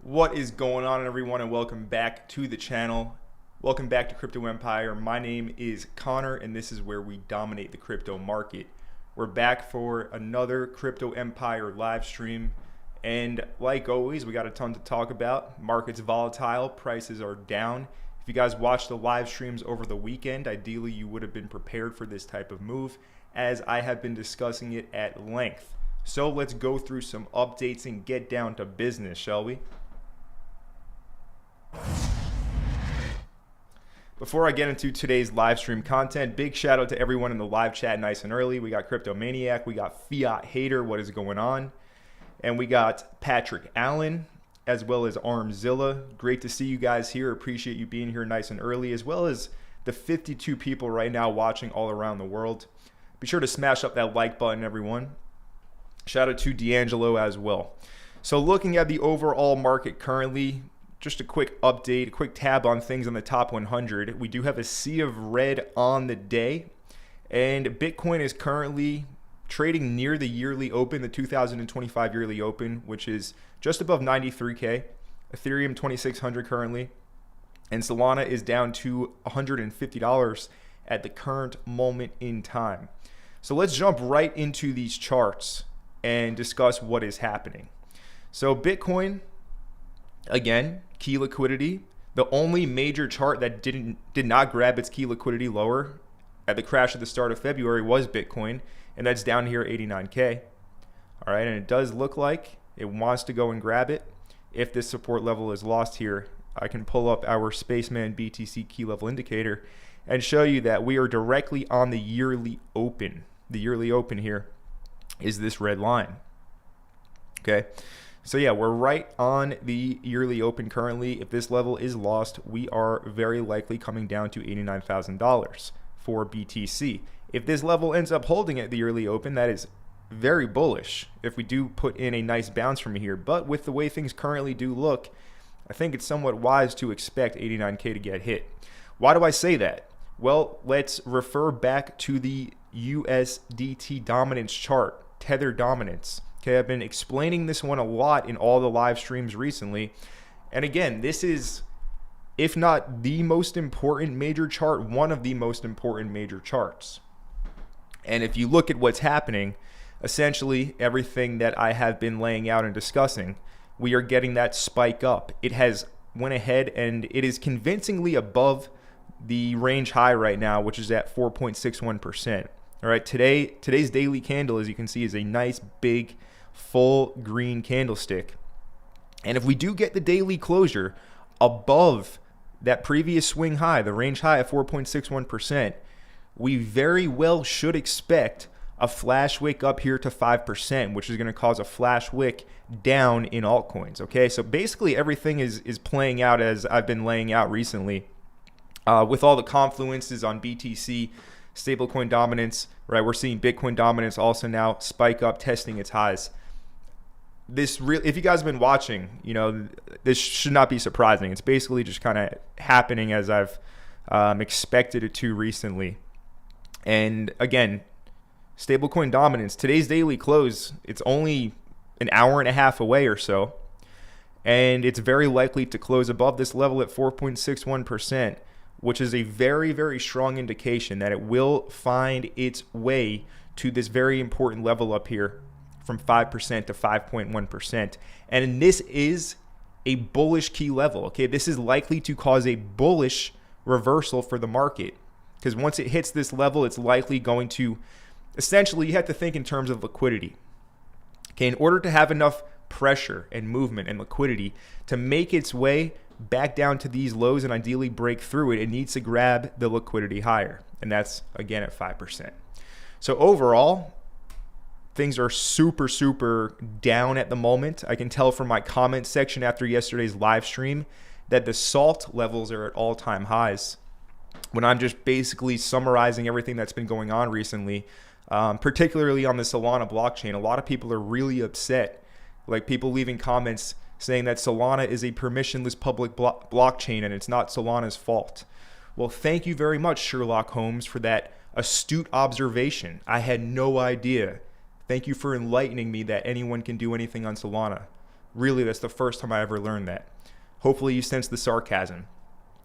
What is going on, everyone, and welcome back to the channel. Welcome back to Crypto Empire. My name is Connor, and this is where we dominate the crypto market. We're back for another Crypto Empire live stream, and like always, we got a ton to talk about. Market's volatile, prices are down. If you guys watched the live streams over the weekend, ideally you would have been prepared for this type of move, as I have been discussing it at length. So let's go through some updates and get down to business, shall we? Before I get into today's live stream content, big shout out to everyone in the live chat nice and early. We got Crypto Maniac, we got Fiat Hater, what is going on? And we got Patrick Allen, as well as Armzilla. Great to see you guys here. Appreciate you being here nice and early, as well as the 52 people right now watching all around the world. Be sure to smash up that like button, everyone. Shout out to D'Angelo as well. So looking at the overall market currently, just a quick update, a quick tab on things on the top 100. We do have a sea of red on the day, and Bitcoin is currently trading near the yearly open, the 2025 yearly open, which is just above 93K. Ethereum 2600 currently, and Solana is down to $150 at the current moment in time. So let's jump right into these charts and discuss what is happening. So Bitcoin, again, key liquidity. The only major chart that did not grab its key liquidity lower at the crash at the start of February was Bitcoin, and that's down here 89K. All right, and it does look like it wants to go and grab it. If this support level is lost here, I can pull up our Spaceman BTC key level indicator and show you that we are directly on the yearly open. The yearly open here is this red line. Okay. So yeah, we're right on the yearly open currently. If this level is lost, we are very likely coming down to $89,000 for BTC. If this level ends up holding at the yearly open, that is very bullish if we do put in a nice bounce from here. But with the way things currently do look, I think it's somewhat wise to expect 89K to get hit. Why do I say that? Well, let's refer back to the USDT dominance chart, tether dominance. Okay, I've been explaining this one a lot in all the live streams recently. And again, this is, if not the most important major chart, one of the most important major charts. And if you look at what's happening, essentially everything that I have been laying out and discussing, we are getting that spike up. It has went ahead and it is convincingly above the range high right now, which is at 4.61%. All right, today's daily candle, as you can see, is a nice big full green candlestick. And if we do get the daily closure above that previous swing high, the range high of 4.61%, we very well should expect a flash wick up here to 5%, which is going to cause a flash wick down in altcoins. Okay, so basically everything is playing out as I've been laying out recently, with all the confluences on BTC, stablecoin dominance, right? We're seeing Bitcoin dominance also now spike up, testing its highs. If you guys have been watching, you know, this should not be surprising. It's basically just kind of happening as I've expected it to recently. And again, stablecoin dominance, today's daily close, it's only an hour and a half away or so. And it's very likely to close above this level at 4.61%, which is a very, very strong indication that it will find its way to this very important level up here from 5% to 5.1%. And this is a bullish key level. Okay, this is likely to cause a bullish reversal for the market, because once it hits this level, it's likely going to, essentially, you have to think in terms of liquidity. Okay, in order to have enough pressure and movement and liquidity to make its way back down to these lows and ideally break through it, it needs to grab the liquidity higher. And that's, again, at 5%. So overall, things are super, super down at the moment. I can tell from my comment section after yesterday's live stream that the salt levels are at all-time highs. When I'm just basically summarizing everything that's been going on recently, particularly on the Solana blockchain, a lot of people are really upset. Like people leaving comments saying that Solana is a permissionless public blockchain and it's not Solana's fault. Well, thank you very much, Sherlock Holmes, for that astute observation. I had no idea. Thank you for enlightening me that anyone can do anything on Solana. Really, that's the first time I ever learned that. Hopefully you sense the sarcasm.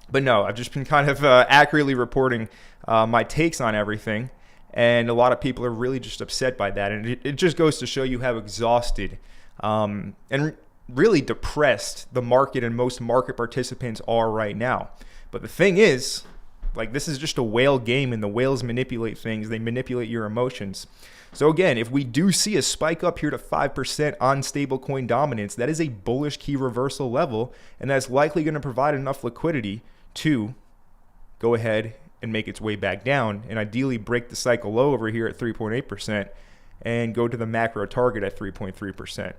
But no, I've just been kind of accurately reporting my takes on everything. And a lot of people are really just upset by that. And it just goes to show you how exhausted and really depressed the market and most market participants are right now. But the thing is, like, this is just a whale game, and the whales manipulate things. They manipulate your emotions. So again, if we do see a spike up here to 5% on stablecoin dominance, that is a bullish key reversal level, and that's likely going to provide enough liquidity to go ahead and make its way back down, and ideally break the cycle low over here at 3.8% and go to the macro target at 3.3%.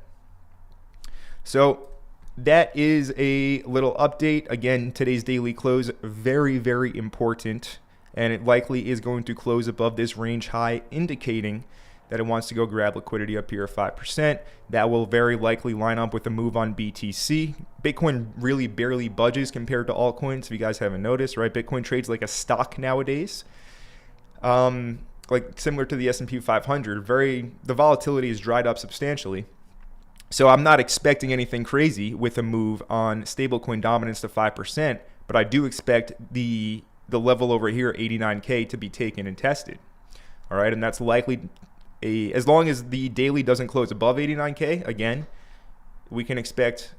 So that is a little update. Again, today's daily close, very, very important, and it likely is going to close above this range high, indicating that it wants to go grab liquidity up here at 5%. That will very likely line up with a move on BTC. Bitcoin really barely budges compared to altcoins, if you guys haven't noticed, right? Bitcoin trades like a stock nowadays, like similar to the S&P 500. The volatility has dried up substantially. So I'm not expecting anything crazy with a move on stablecoin dominance to 5%, but I do expect the level over here, 89K, to be taken and tested. All right, and that's likely as long as the daily doesn't close above 89K, again, we can expect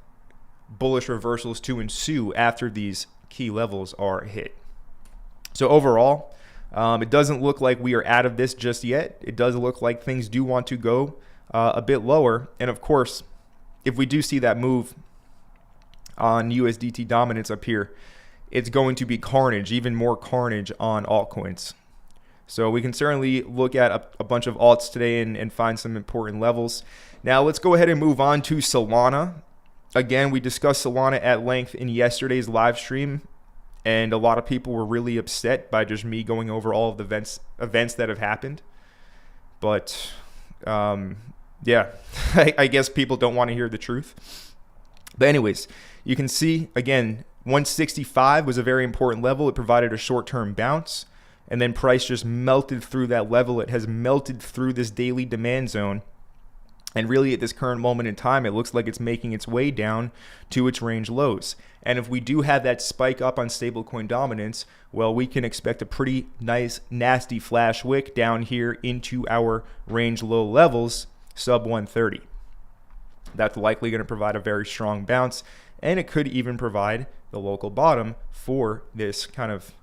bullish reversals to ensue after these key levels are hit. So overall, it doesn't look like we are out of this just yet. It does look like things do want to go a bit lower. And of course, if we do see that move on USDT dominance up here, it's going to be carnage, even more carnage on altcoins. So we can certainly look at a bunch of alts today and find some important levels. Now let's go ahead and move on to Solana. Again, we discussed Solana at length in yesterday's live stream, and a lot of people were really upset by just me going over all of the events that have happened. But yeah, I guess people don't want to hear the truth. But anyways, you can see, again, 165 was a very important level. It provided a short-term bounce, and then price just melted through that level. It has melted through this daily demand zone. And really at this current moment in time, it looks like it's making its way down to its range lows. And if we do have that spike up on stablecoin dominance, well, we can expect a pretty nice, nasty flash wick down here into our range low levels, sub 130. That's likely going to provide a very strong bounce, and it could even provide the local bottom for this kind of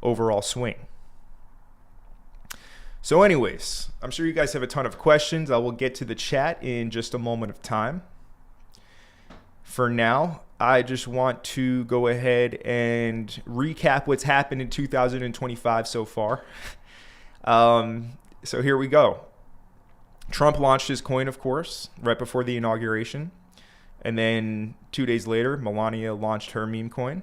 overall swing. So anyways, I'm sure you guys have a ton of questions. I will get to the chat in just a moment of time. For now, I just want to go ahead and recap what's happened in 2025 so far. So here we go. Trump launched his coin, of course, right before the inauguration. And then 2 days later, Melania launched her meme coin.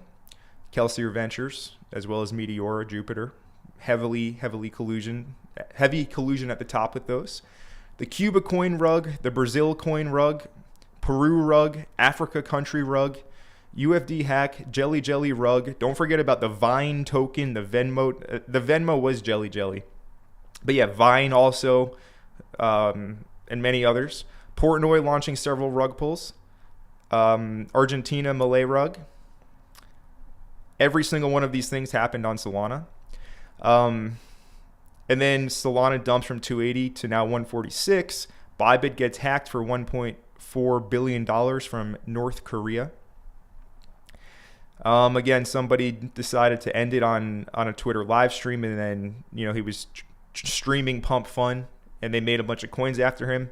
Kelsier Ventures, as well as Meteora, Jupiter, heavy collusion at the top with those. The Cuba coin rug, the Brazil coin rug, Peru rug, Africa country rug, UFD hack, Jelly rug. Don't forget about the Vine token, the Venmo. The Venmo was Jelly. But yeah, Vine also, and many others. Portnoy launching several rug pulls. Argentina Malay rug. Every single one of these things happened on Solana. And then Solana dumps from 280 to now 146. Bybit gets hacked for $1.4 billion from North Korea. Again, somebody decided to end it on a Twitter live stream, and then he was streaming Pump.fun, and they made a bunch of coins after him.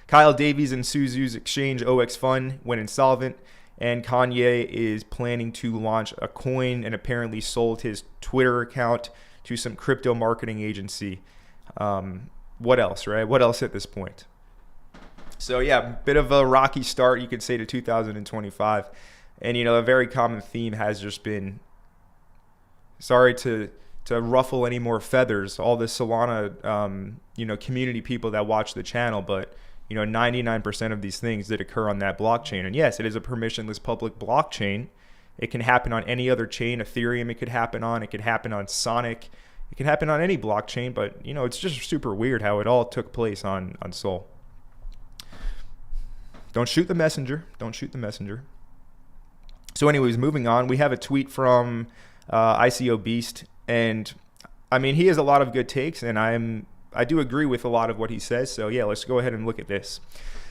Kyle Davies and Suzu's exchange OX.Fun went insolvent, and Kanye is planning to launch a coin and apparently sold his Twitter account to some crypto marketing agency. What else, right? What else at this point? So yeah, bit of a rocky start, you could say, to 2025. And a very common theme has just been, sorry to ruffle any more feathers, all the Solana community people that watch the channel, but 99% of these things did occur on that blockchain. And yes, it is a permissionless public blockchain. It can happen on any other chain. Ethereum, it could happen on Sonic. It can happen on any blockchain, but it's just super weird how it all took place on Sol. Don't shoot the messenger. Don't shoot the messenger. So anyways, moving on, we have a tweet from ICO Beast, and I mean, he has a lot of good takes, and I do agree with a lot of what he says. So yeah, let's go ahead and look at this.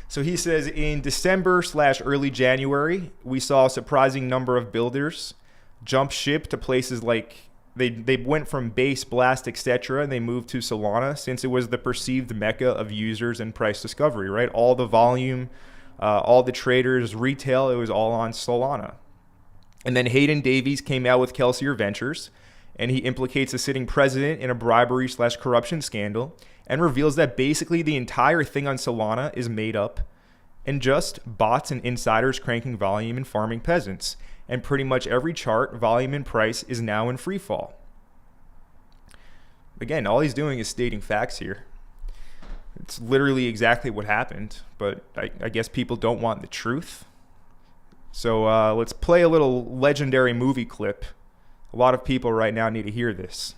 So he says in December/early January, we saw a surprising number of builders jump ship to places like they went from Base, Blast, etc., and they moved to Solana since it was the perceived mecca of users and price discovery, right? All the volume, all the traders, retail, it was all on Solana. And then Hayden Davies came out with Kelsier Ventures, and he implicates a sitting president in a bribery/corruption scandal and reveals that basically the entire thing on Solana is made up and just bots and insiders cranking volume and farming peasants. And pretty much every chart, volume and price is now in free fall. Again, all he's doing is stating facts here. It's literally exactly what happened, but I guess people don't want the truth. So let's play a little legendary movie clip. A lot of people right now need to hear this.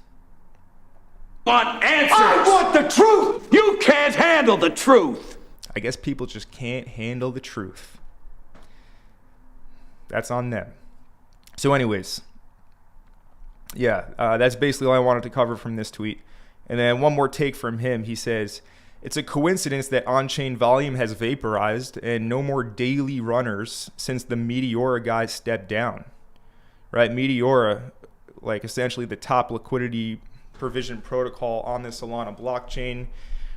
Want answers? I want the truth! You can't handle the truth! I guess people just can't handle the truth. That's on them. So anyways, yeah, that's basically all I wanted to cover from this tweet. And then one more take from him. He says, it's a coincidence that on-chain volume has vaporized and no more daily runners since the Meteora guys stepped down. Right? Meteora, like essentially the top liquidity provision protocol on the Solana blockchain,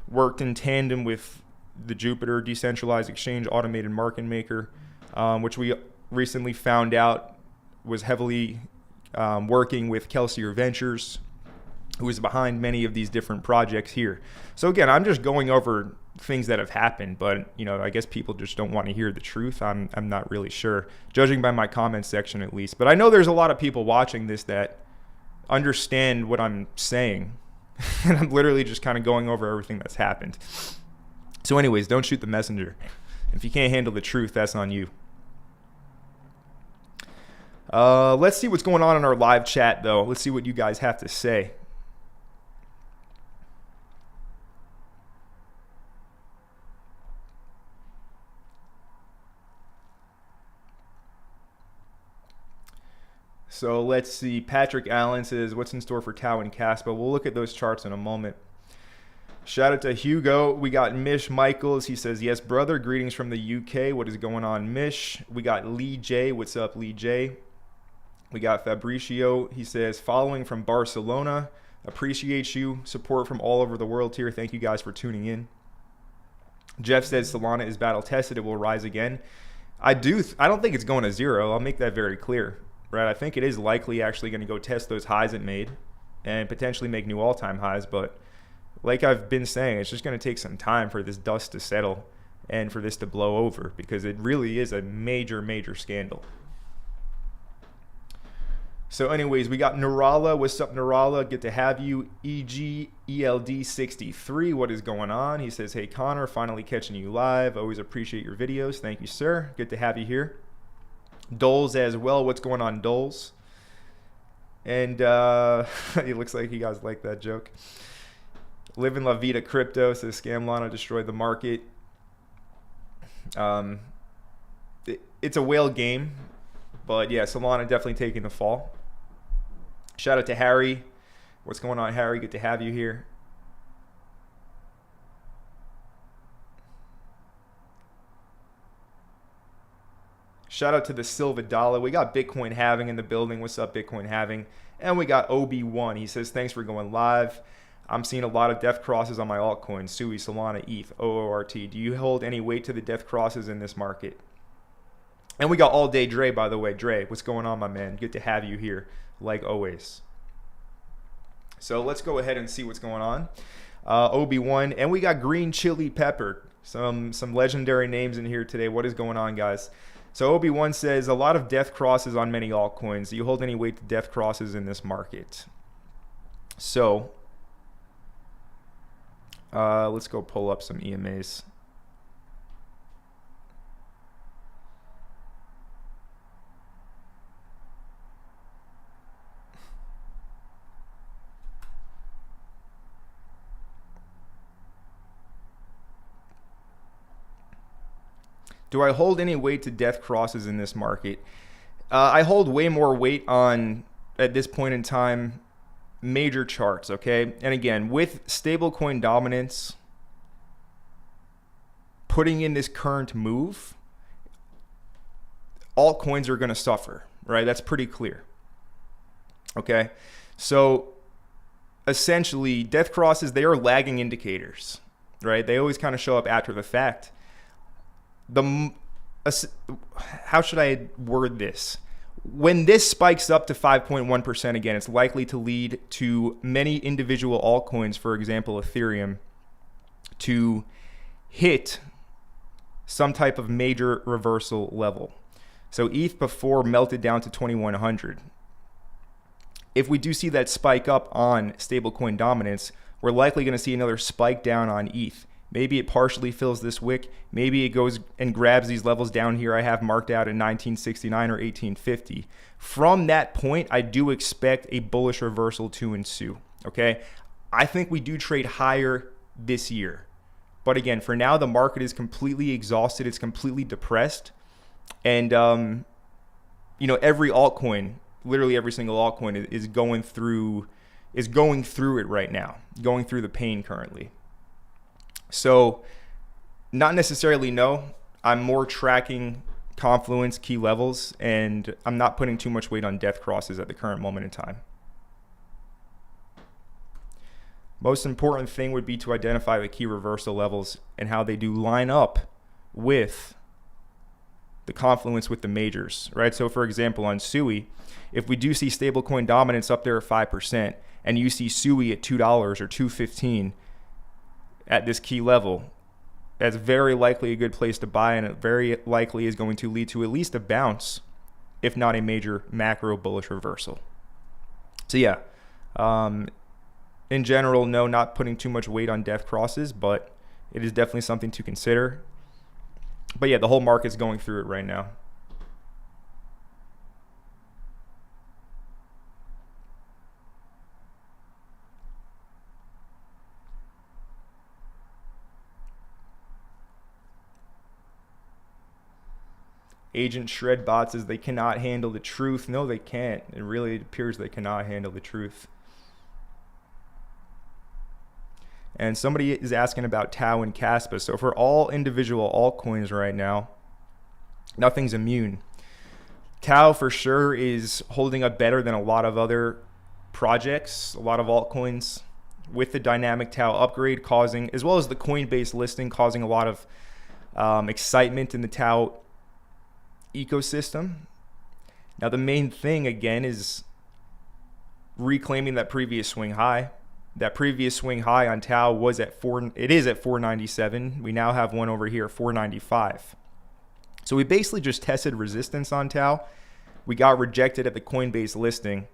worked in tandem with the Jupiter decentralized exchange automated market maker, which we recently found out was heavily working with Kelsier Ventures, who is behind many of these different projects here. So again, I'm just going over things that have happened, but I guess people just don't want to hear the truth. I'm not really sure, judging by my comment section at least. But I know there's a lot of people watching this that understand what I'm saying, and I'm literally just kind of going over everything that's happened. So anyways, don't shoot the messenger. If you can't handle the truth, that's on you. Let's see what's going on in our live chat, though. Let's see what you guys have to say. So let's see. Patrick Allen says, what's in store for Tao and Caspa? We'll look at those charts in a moment. Shout out to Hugo. We got Mish Michaels. He says, yes, brother. Greetings from the UK. What is going on, Mish? We got Lee J. What's up, Lee J? We got Fabricio. He says, following from Barcelona. Appreciate you. Support from all over the world here. Thank you guys for tuning in. Jeff says, Solana is battle tested. It will rise again. I don't think it's going to zero. I'll make that very clear. Right, I think it is likely actually going to go test those highs it made and potentially make new all-time highs. But like I've been saying, it's just going to take some time for this dust to settle and for this to blow over, because it really is a major, major scandal. So anyways, we got Nurala. What's up, Nurala? Good to have you. EGELD63. What is going on? He says, hey, Connor, finally catching you live. Always appreciate your videos. Thank you, sir. Good to have you here. Doles as well. What's going on, Doles? And it looks like you guys like that joke. Living La Vida Crypto says, Scam Lana destroyed the market. It's a whale game, but yeah, Solana definitely taking the fall. Shout out to Harry. What's going on, Harry? Good to have you here. Shout out to the Silva Dollar. We got Bitcoin Having in the building. What's up, Bitcoin Having? And we got OB1. He says, thanks for going live. I'm seeing a lot of death crosses on my altcoins. Sui, Solana, ETH, OORT. Do you hold any weight to the death crosses in this market? And we got All Day Dre, by the way. Dre, what's going on, my man? Good to have you here, like always. So let's go ahead and see what's going on. OB1. And we got Green Chili Pepper. Some legendary names in here today. What is going on, guys? So Obi-Wan says, a lot of death crosses on many altcoins. Do you hold any weight to death crosses in this market? So let's go pull up some EMAs. Do I hold any weight to death crosses in this market? I hold way more weight on, at this point in time, major charts, okay? And again, with stablecoin dominance putting in this current move, altcoins are going to suffer, right? That's pretty clear. Okay? So essentially, death crosses, they are lagging indicators, right? They always kind of show up after the fact. How should I word this? When this spikes up to 5.1% again, it's likely to lead to many individual altcoins, for example, Ethereum, to hit some type of major reversal level. So ETH before melted down to 2100. If we do see that spike up on stablecoin dominance, we're likely going to see another spike down on ETH. Maybe it partially fills this wick. Maybe it goes and grabs these levels down here I have marked out at 1969 or 1850. From that point, I do expect a bullish reversal to ensue. Okay, I think we do trade higher this year. But again, for now, the market is completely exhausted. It's completely depressed. And, every altcoin, literally every single altcoin is going through it right now, going through the pain currently. So not necessarily no. I'm more tracking confluence, key levels, and I'm not putting too much weight on death crosses at the current moment in time. Most important thing would be to identify the key reversal levels and how they do line up with the confluence with the majors, right? So for example, on SUI, if we do see stablecoin dominance up there at 5% and you see SUI at $2 or $2.15 at this key level, that's very likely a good place to buy, and it very likely is going to lead to at least a bounce, if not a major macro bullish reversal. So yeah, in general, no, not putting too much weight on death crosses, but it is definitely something to consider. But yeah, the whole market's going through it right now. Agent Shred Bot says they cannot handle the truth. No, they can't. It really appears they cannot handle the truth. And somebody is asking about Tao and Caspa. So for all individual altcoins right now, nothing's immune. Tao for sure is holding up better than a lot of other projects, a lot of altcoins, with the dynamic Tao upgrade causing, as well as the Coinbase listing, causing a lot of excitement in the Tao ecosystem. Now the main thing again is reclaiming that previous swing high. That previous swing high on Tao was at it is at 497. We now have one over here at 495. So we basically just tested resistance on Tao. We got rejected at the Coinbase listing,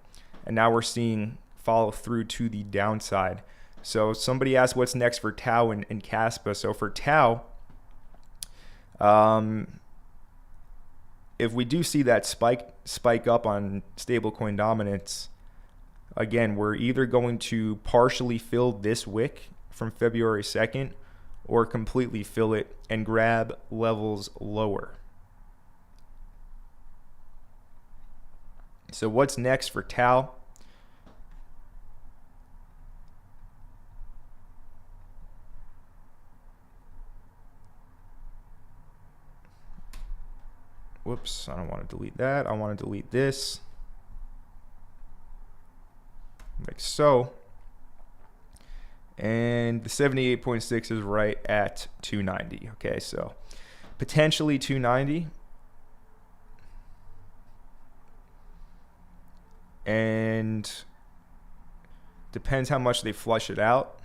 and now we're seeing follow through to the downside. So somebody asked what's next for Tao and Caspa. So for Tao, if we do see that spike up on stablecoin dominance, again, we're either going to partially fill this wick from February 2nd or completely fill it and grab levels lower. So what's next for Tao? Whoops, I don't want to delete that. I want to delete this. Like so. And the 78.6 is right at 290. Okay, so potentially 290. And depends how much they flush it out.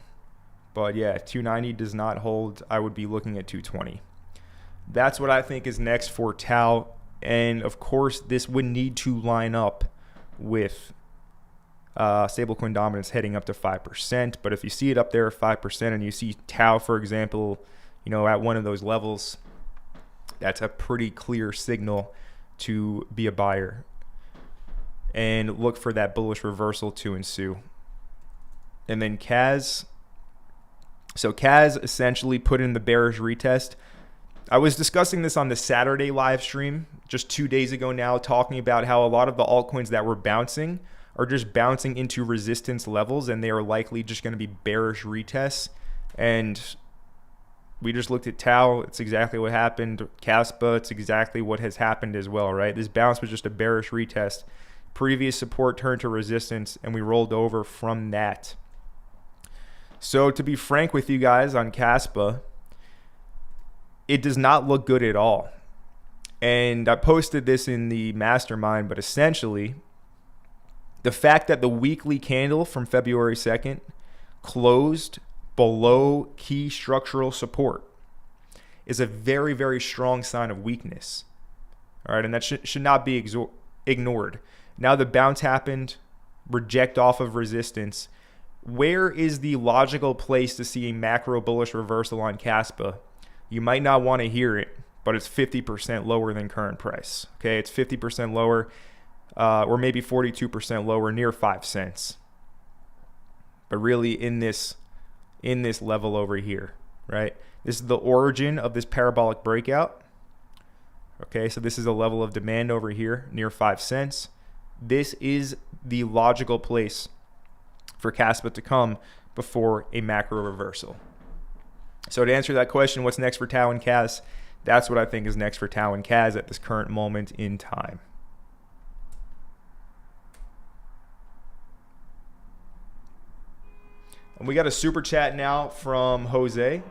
But yeah, 290 does not hold. I would be looking at 220. That's what I think is next for Tao. And of course, this would need to line up with stablecoin dominance heading up to 5%. But if you see it up there at 5% and you see Tao, for example, at one of those levels, that's a pretty clear signal to be a buyer and look for that bullish reversal to ensue. And then Kaz. So Kaz essentially put in the bearish retest. I was discussing this on the Saturday live stream just 2 days ago now, talking about how a lot of the altcoins that were bouncing are just bouncing into resistance levels, and they are likely just going to be bearish retests. And we just looked at Tao. It's exactly what happened. Caspa, it's exactly what has happened as well, right? This bounce was just a bearish retest. Previous support turned to resistance, and we rolled over from that. So to be frank with you guys on Caspa, it does not look good at all. And I posted this in the Mastermind, but essentially, the fact that the weekly candle from February 2nd closed below key structural support is a very, very strong sign of weakness. All right, and that should not be ignored. Now the bounce happened, reject off of resistance. Where is the logical place to see a macro bullish reversal on Caspa? You might not want to hear it, but it's 50% lower than current price. Okay, it's 50% lower, or maybe 42% lower, near 5 cents. But really in this level over here, right? This is the origin of this parabolic breakout. Okay, so this is a level of demand over here near 5 cents. This is the logical place for Caspa to come before a macro reversal. So to answer that question, what's next for Tao and Cas? That's what I think is next for Tao and Cas at this current moment in time. And we got a super chat now from Jose.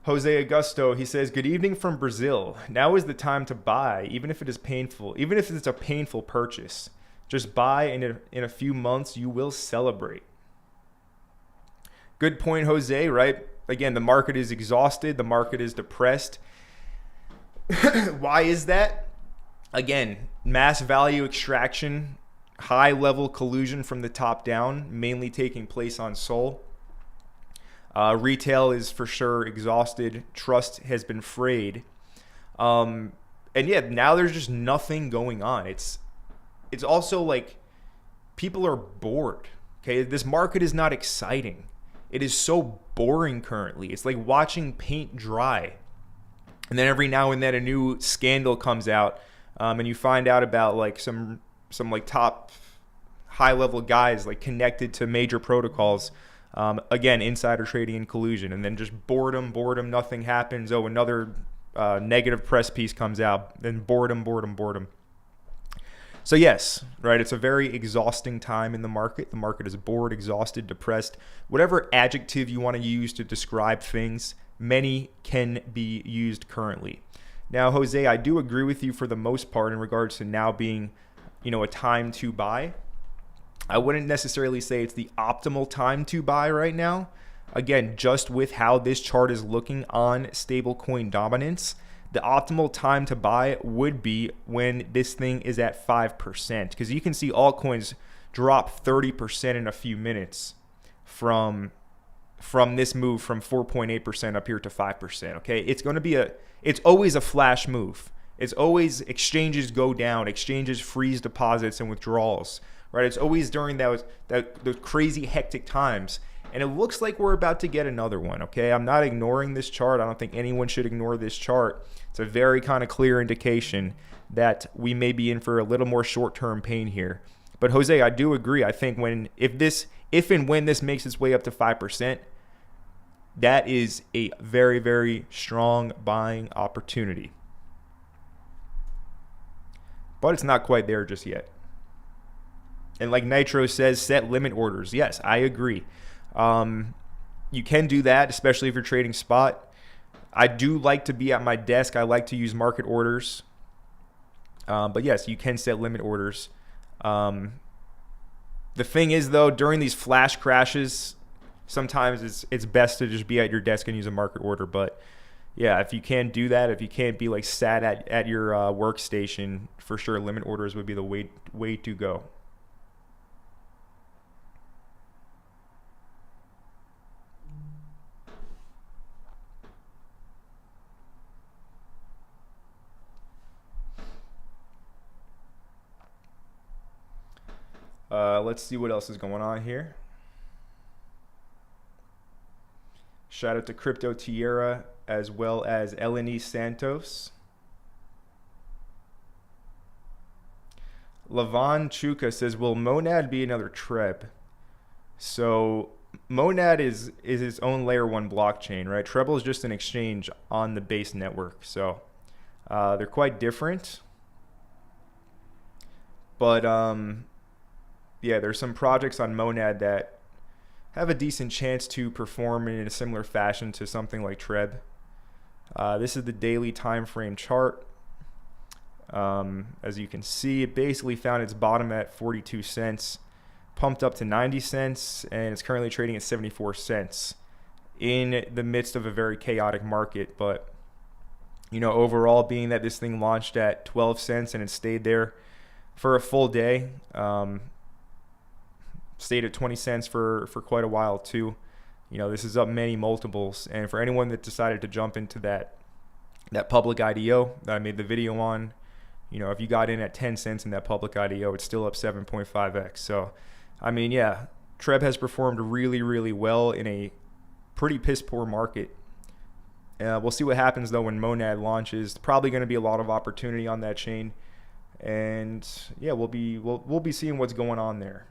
Jose Augusto, he says, good evening from Brazil. Now is the time to buy, even if it is painful, even if it's a painful purchase. Just buy, and in a few months, you will celebrate. Good point, Jose, right? Again, the market is exhausted. The market is depressed. Why is that? Again, mass value extraction, high level collusion from the top down, mainly taking place on Sol. Retail is for sure exhausted. Trust has been frayed. And yeah, now there's just nothing going on. It's also like people are bored. Okay, this market is not exciting. It is so boring currently. It's like watching paint dry. And then every now and then a new scandal comes out, and you find out about like some like top high level guys like connected to major protocols. Again, insider trading and collusion, and then just boredom, nothing happens. Oh, another negative press piece comes out, then boredom. So yes, right, it's a very exhausting time in the market. The market is bored, exhausted, depressed. Whatever adjective you want to use to describe things, many can be used currently. Now, Jose, I do agree with you for the most part in regards to now being, a time to buy. I wouldn't necessarily say it's the optimal time to buy right now. Again, just with how this chart is looking on stablecoin dominance, the optimal time to buy would be when this thing is at 5%, because you can see altcoins drop 30% in a few minutes from this move from 4.8% up here to 5%. Okay, it's always a flash move. It's always exchanges go down, exchanges freeze deposits and withdrawals, right? It's always during those crazy hectic times. And it looks like we're about to get another one, okay? I'm not ignoring this chart. I don't think anyone should ignore this chart. It's a very kind of clear indication that we may be in for a little more short-term pain here. But Jose, I do agree. I think if and when this makes its way up to 5%, that is a very, very strong buying opportunity. But it's not quite there just yet. And like Nitro says, set limit orders. Yes, I agree. You can do that, especially if you're trading spot. I do like to be at my desk. I like to use market orders. But yes, you can set limit orders. The thing is, though, during these flash crashes, sometimes it's best to just be at your desk and use a market order. But yeah, if you can't do that, if you can't be like sat at your workstation, for sure, limit orders would be the way to go. Let's see what else is going on here. Shout out to Crypto Tierra. as well as Eleni Santos. Lavan Chuka says, will Monad be another Treb? So Monad is its own layer 1 blockchain, right? Treble is just an exchange on the base network. So they're quite different. But yeah, there's some projects on Monad that have a decent chance to perform in a similar fashion to something like Treb. This is the daily time frame chart. As you can see, it basically found its bottom at 42 cents, pumped up to 90 cents, and it's currently trading at 74 cents in the midst of a very chaotic market. But, you know, overall, being that this thing launched at 12 cents and it stayed there for a full day, stayed at 20 cents for quite a while too. You know, this is up many multiples. And for anyone that decided to jump into that public IDO that I made the video on, you know, if you got in at 10 cents in that public IDO, it's still up 7.5x. So, I mean, yeah, Treb has performed really, really well in a pretty piss poor market. We'll see what happens though when Monad launches. Probably going to be a lot of opportunity on that chain, and yeah, we'll be seeing what's going on there.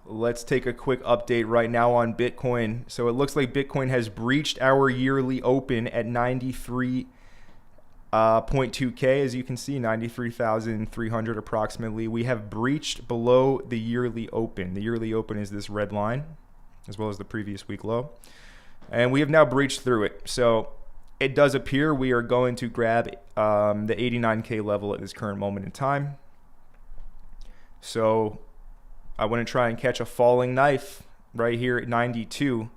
Let's take a quick update right now on Bitcoin. So it looks like Bitcoin has breached our yearly open at 93.2K. As you can see, 93,300 approximately. We have breached below the yearly open. The yearly open is this red line, as well as the previous week low. And we have now breached through it. So it does appear we are going to grab the 89K level at this current moment in time. So I want to try and catch a falling knife right here at 92.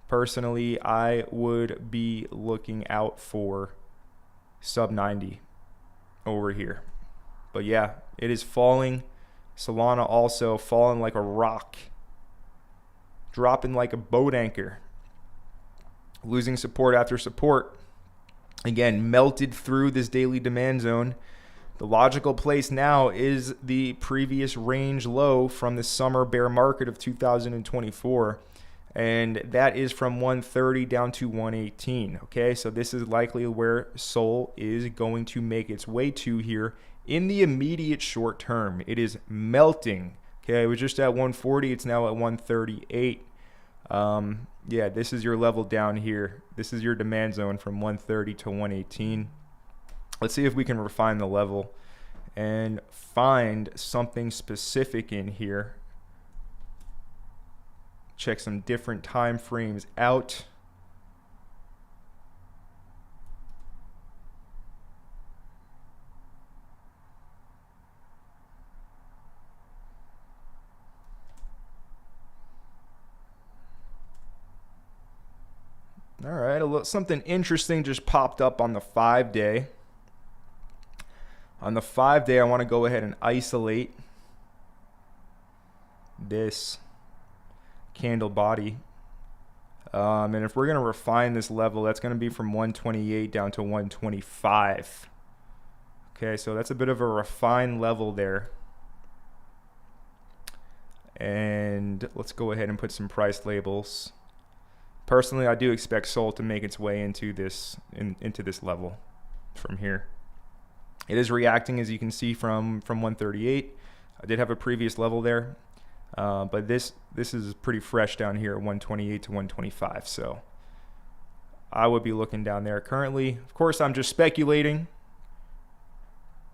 Personally, I would be looking out for sub 90 over here. But yeah, it is falling. Solana also falling like a rock, dropping like a boat anchor, losing support after support. Again, melted through this daily demand zone. The logical place now is the previous range low from the summer bear market of 2024. And that is from 130 down to 118. Okay, so this is likely where Sol is going to make its way to here in the immediate short term. It is melting. Okay, it was just at 140. It's now at 138. Yeah, this is your level down here. This is your demand zone from 130 to 118. Let's see if we can refine the level and find something specific in here. Check some different time frames out. All right, something interesting just popped up on the 5-day. On the 5-day, I want to go ahead and isolate this candle body. And if we're going to refine this level, that's going to be from 128 down to 125. Okay, so that's a bit of a refined level there. And let's go ahead and put some price labels. Personally, I do expect Sol to make its way into this level from here. It is reacting, as you can see, from 138. I did have a previous level there, but this is pretty fresh down here at 128 to 125. So I would be looking down there currently. Of course, I'm just speculating,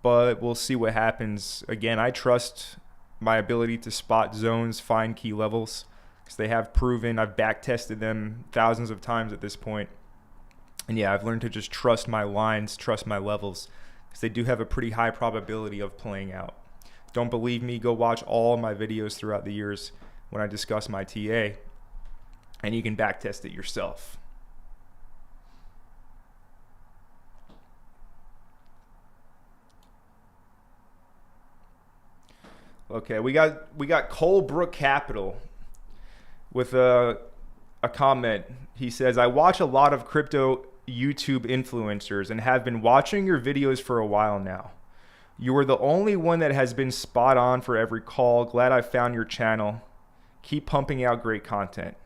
but we'll see what happens. Again, I trust my ability to spot zones, find key levels, because they have proven. I've back tested them thousands of times at this point. And yeah, I've learned to just trust my lines, trust my levels, because they do have a pretty high probability of playing out. Don't believe me? Go watch all my videos throughout the years when I discuss my TA, and you can back test it yourself. Okay, we got Colebrook Capital with a comment. He says, I watch a lot of crypto YouTube influencers and have been watching your videos for a while now. You are the only one that has been spot on for every call. Glad I found your channel. Keep pumping out great content.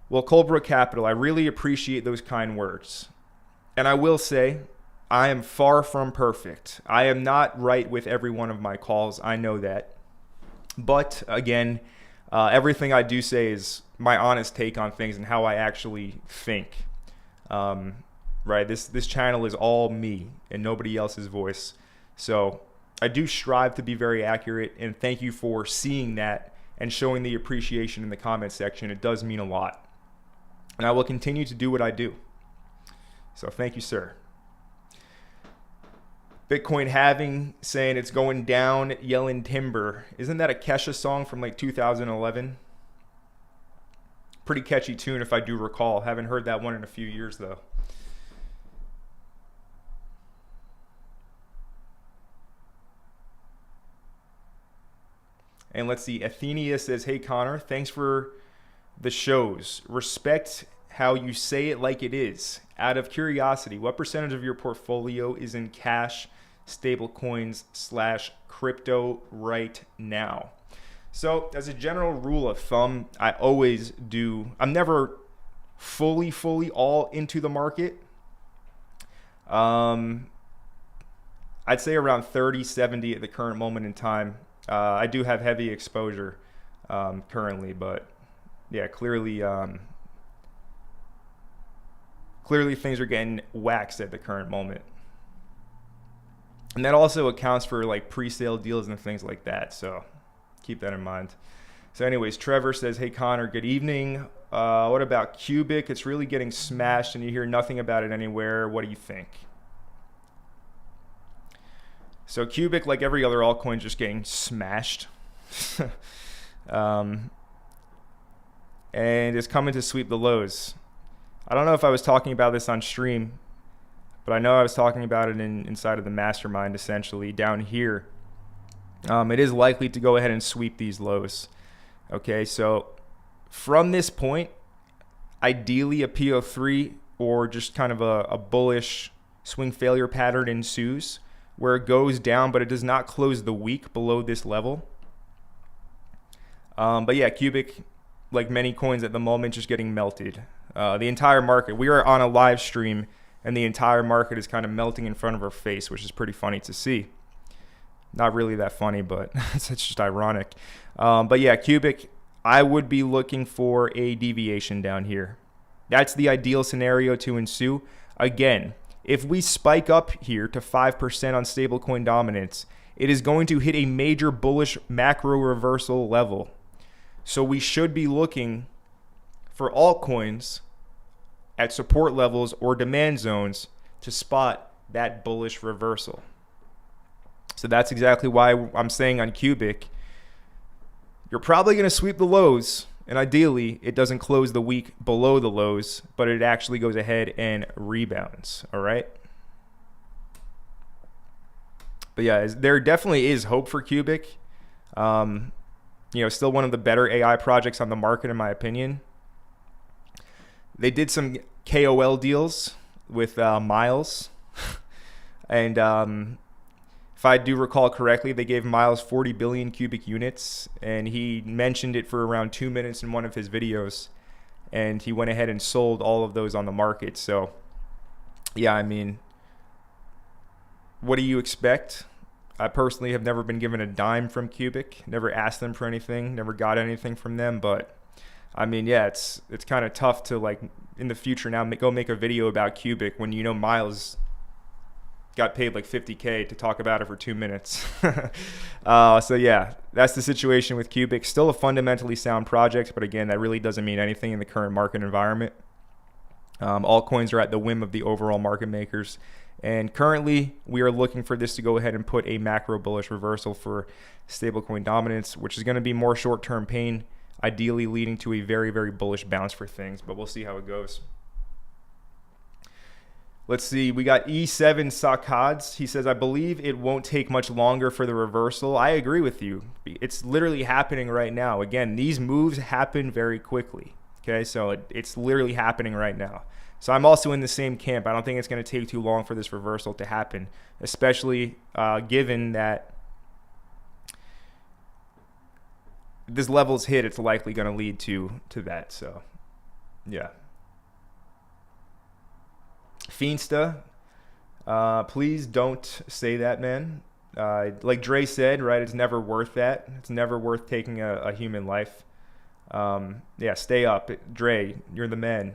Well, Colebrook Capital, I really appreciate those kind words. And I will say, I am far from perfect. I am not right with every one of my calls. I know that. But again, everything I do say is my honest take on things and how I actually think. Right? This channel is all me and nobody else's voice. So I do strive to be very accurate, and thank you for seeing that and showing the appreciation in the comment section. It does mean a lot. And I will continue to do what I do. So thank you, sir. Bitcoin halving, saying it's going down, yelling timber. Isn't that a Kesha song from like 2011? Pretty catchy tune if I do recall. Haven't heard that one in a few years though. And let's see, Athenia says, hey Connor, thanks for the shows. Respect how you say it like it is. Out of curiosity, what percentage of your portfolio is in cash, stablecoins / crypto right now? So as a general rule of thumb, I always do, I'm never fully all into the market. I'd say around 30-70 at the current moment in time. I do have heavy exposure currently, but yeah, clearly things are getting waxed at the current moment. And that also accounts for like pre-sale deals and things like that. So keep that in mind. So anyways, Trevor says, hey Connor, good evening. What about Cubic? It's really getting smashed and you hear nothing about it anywhere. What do you think? So Cubic, like every other altcoin, just getting smashed. And is coming to sweep the lows. I don't know if I was talking about this on stream, but I know I was talking about it inside of the Mastermind, essentially, down here. It is likely to go ahead and sweep these lows. Okay, so from this point, ideally a PO3 or just kind of a bullish swing failure pattern ensues, where it goes down, but it does not close the week below this level. But yeah, Cubic, like many coins at the moment, just getting melted. The entire market, we are on a live stream, and the entire market is kind of melting in front of our face, which is pretty funny to see. Not really that funny, but it's just ironic. But yeah, Cubic, I would be looking for a deviation down here. That's the ideal scenario to ensue. Again, if we spike up here to 5% on stablecoin dominance, it is going to hit a major bullish macro reversal level. So we should be looking for altcoins at support levels or demand zones to spot that bullish reversal. So that's exactly why I'm saying on Cubic, you're probably going to sweep the lows. And ideally, it doesn't close the week below the lows, but it actually goes ahead and rebounds. All right. But yeah, there definitely is hope for Cubic. Still one of the better AI projects on the market, in my opinion. They did some KOL deals with Miles. And if I do recall correctly, they gave Miles 40 billion cubic units, and he mentioned it for around 2 minutes in one of his videos, and he went ahead and sold all of those on the market. So yeah, I mean, what do you expect? I personally have never been given a dime from Cubic, never asked them for anything, never got anything from them. But I mean, yeah, it's kind of tough to, like, in the future now go make a video about Cubic when you know Miles got paid like $50K to talk about it for 2 minutes. So yeah, that's the situation with Cubic. Still a fundamentally sound project, but again, that really doesn't mean anything in the current market environment. Altcoins are at the whim of the overall market makers. And currently, we are looking for this to go ahead and put a macro bullish reversal for stablecoin dominance, which is going to be more short-term pain, ideally leading to a very, very bullish bounce for things. But we'll see how it goes. Let's see, we got E7 Sakads. He says, I believe it won't take much longer for the reversal. I agree with you. It's literally happening right now. Again, these moves happen very quickly. Okay, so it's literally happening right now. So I'm also in the same camp. I don't think it's going to take too long for this reversal to happen, especially given that this level's hit, it's likely going to lead to that. So, yeah. Fiendsta, please don't say that, man. Like Dre said, right, it's never worth that. It's never worth taking a human life. Yeah, stay up. Dre, you're the man.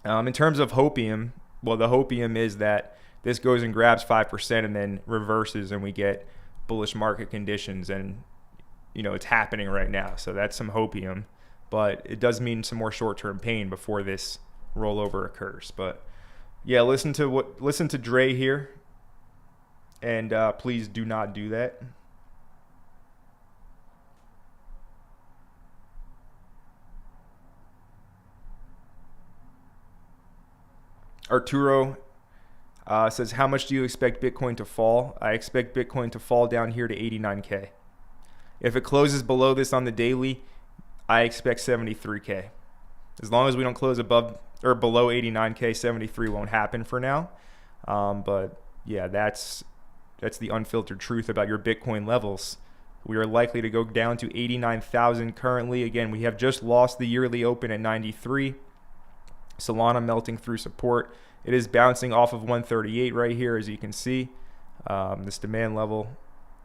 In terms of hopium, well, the hopium is that this goes and grabs 5% and then reverses and we get bullish market conditions, and you know, it's happening right now. So that's some hopium, but it does mean some more short-term pain before this rollover occurs. But yeah, listen to Dre here, and please do not do that. Arturo says, how much do you expect Bitcoin to fall? I expect Bitcoin to fall down here to 89K. If it closes below this on the daily, I expect 73K. As long as we don't close above or below 89K, 73 won't happen for now. But yeah, that's the unfiltered truth about your Bitcoin levels. We are likely to go down to 89,000 currently. Again, we have just lost the yearly open at 93. Solana melting through support. It is bouncing off of 138 right here, as you can see. This demand level,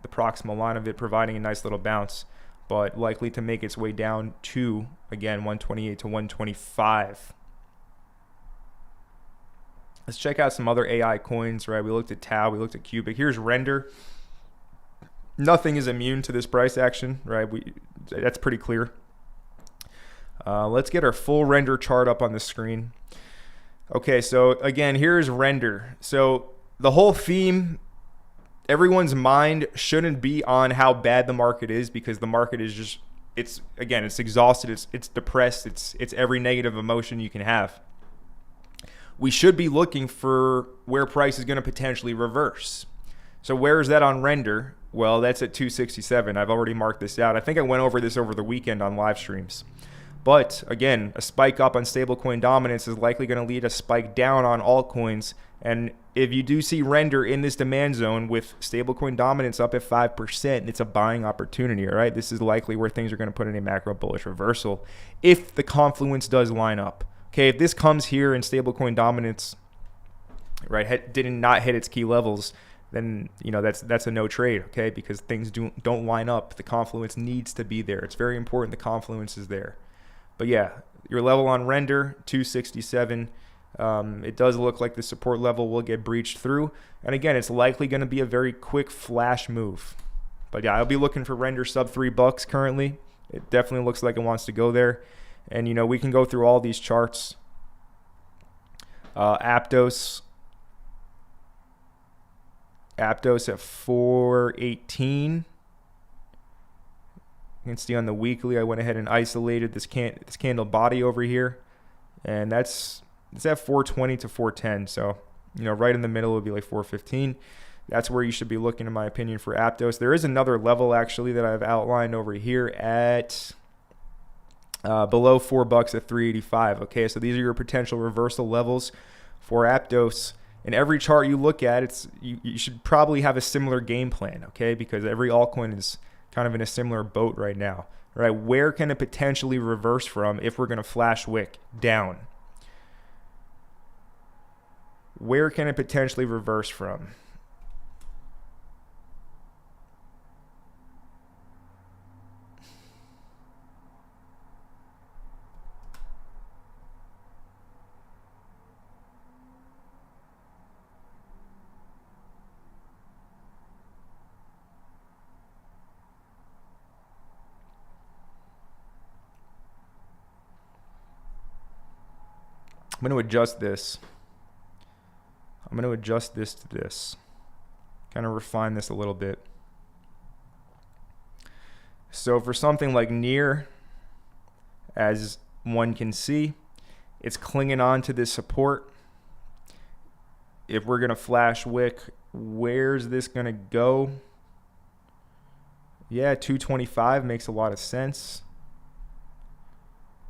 the proximal line of it providing a nice little bounce, but likely to make its way down to, again, 128 to 125. Let's check out some other AI coins, right? We looked at Tao, we looked at Cubic. Here's Render. Nothing is immune to this price action, right? That's pretty clear. Let's get our full Render chart up on the screen. Okay, so again, here's Render. So the whole theme, everyone's mind shouldn't be on how bad the market is, because the market is just, it's exhausted, it's depressed, it's every negative emotion you can have. We should be looking for where price is going to potentially reverse. So where is that on Render? Well, that's at 267. I've already marked this out. I think I went over this over the weekend on live streams. But again, a spike up on stablecoin dominance is likely going to lead a spike down on altcoins. And if you do see Render in this demand zone with stablecoin dominance up at 5%, it's a buying opportunity, all right? This is likely where things are going to put in a macro bullish reversal if the confluence does line up. Okay, if this comes here and stablecoin dominance, right, did not hit its key levels, then you know that's a no trade, okay? Because things don't line up. The confluence needs to be there. It's very important the confluence is there. But yeah, your level on Render, 267. It does look like the support level will get breached through. And again, it's likely going to be a very quick flash move. But yeah, I'll be looking for Render sub $3 currently. It definitely looks like it wants to go there. And, you know, we can go through all these charts. Aptos at 418. You can see on the weekly, I went ahead and isolated this candle body over here. And it's at 420 to 410. So, you know, right in the middle would be like 415. That's where you should be looking, in my opinion, for Aptos. There is another level, actually, that I've outlined over here at below $4 at 385. Okay, so these are your potential reversal levels for Aptos. In every chart you look at, you should probably have a similar game plan, okay? Because every altcoin is kind of in a similar boat right now. All right, where can it potentially reverse from if we're going to flash wick down? Where can it potentially reverse from? I'm going to adjust this. I'm going to adjust this to this. Kind of refine this a little bit. So for something like near, as one can see, it's clinging on to this support. If we're going to flash wick, where's this going to go? Yeah, 225 makes a lot of sense.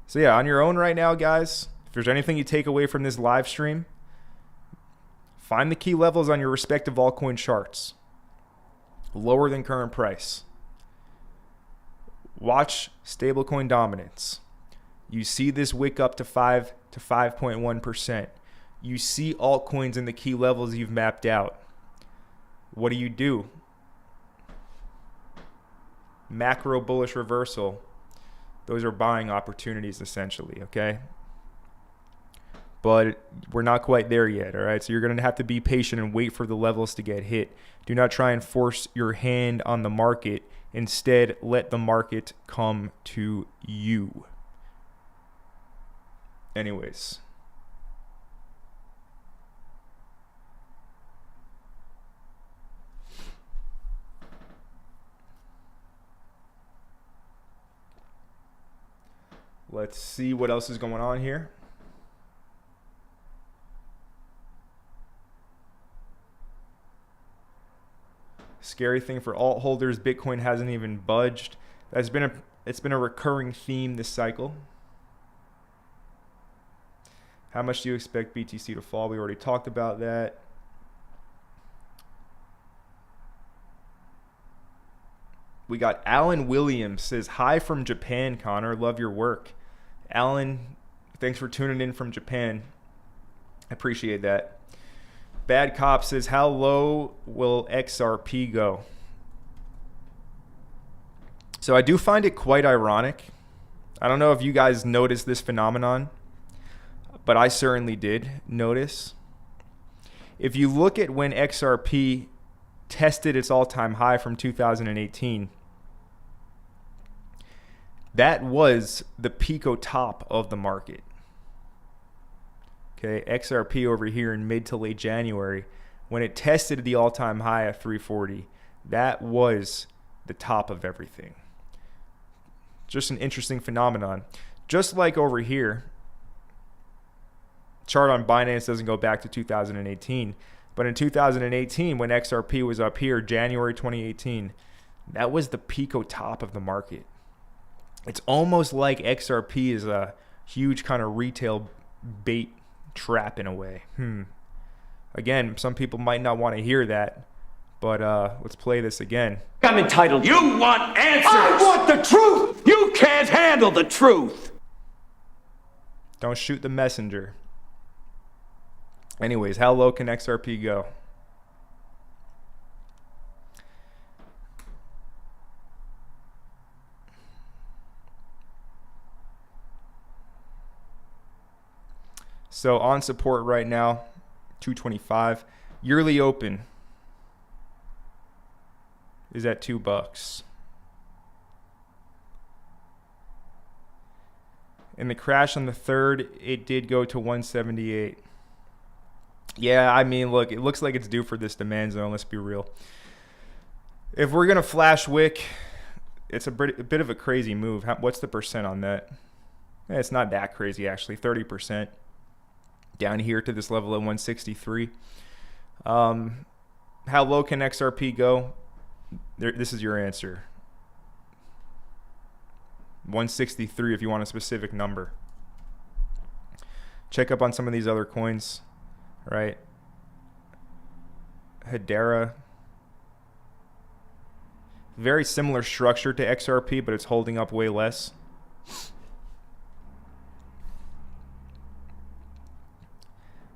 So yeah, on your own right now, guys, If there's anything you take away from this live stream, find the key levels on your respective altcoin charts. Lower than current price. Watch stablecoin dominance. You see this wick up to 5 to 5.1%. You see altcoins in the key levels you've mapped out. What do? Macro bullish reversal. Those are buying opportunities essentially, okay? But we're not quite there yet, all right? So you're going to have to be patient and wait for the levels to get hit. Do not try and force your hand on the market. Instead, let the market come to you. Anyways. Let's see what else is going on here. Scary thing for alt holders, Bitcoin hasn't even budged. It's been a recurring theme this cycle. How much do you expect BTC to fall? We already talked about that. We got Alan Williams says, hi from Japan, Connor. Love your work. Alan, thanks for tuning in from Japan. I appreciate that. Bad Cop says, how low will XRP go? So I do find it quite ironic. I don't know if you guys noticed this phenomenon, but I certainly did notice. If you look at when XRP tested its all-time high from 2018, that was the pico top of the market. Okay, XRP over here in mid to late January, when it tested the all-time high at 340, that was the top of everything. Just an interesting phenomenon. Just like over here, chart on Binance doesn't go back to 2018, but in 2018, when XRP was up here, January 2018, that was the pico top of the market. It's almost like XRP is a huge kind of retail bait trap in a way. Again, some people might not want to hear that, but let's play this again. I'm entitled. You want answers. I want the truth. You can't handle the truth. Don't shoot the messenger. Anyways, how low can XRP go? So on support right now, 225. Yearly open is at $2. In the crash on the 3rd, it did go to 178. Yeah, I mean, look, it looks like it's due for this demand zone. Let's be real. If we're going to flash wick, it's a bit of a crazy move. What's the percent on that? It's not that crazy, actually. 30%. Down here to this level at 163. How low can XRP go? This is your answer. 163 if you want a specific number. Check up on some of these other coins, right? Hedera. Very similar structure to XRP, but it's holding up way less.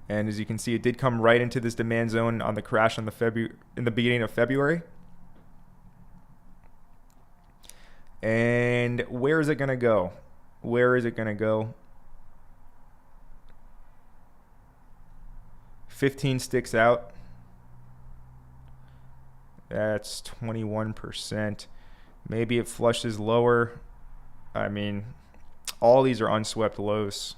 And as you can see, it did come right into this demand zone on the crash on in the beginning of February. And where is it going to go? Where is it going to go? 15 sticks out. That's 21%. Maybe it flushes lower. I mean, all these are unswept lows.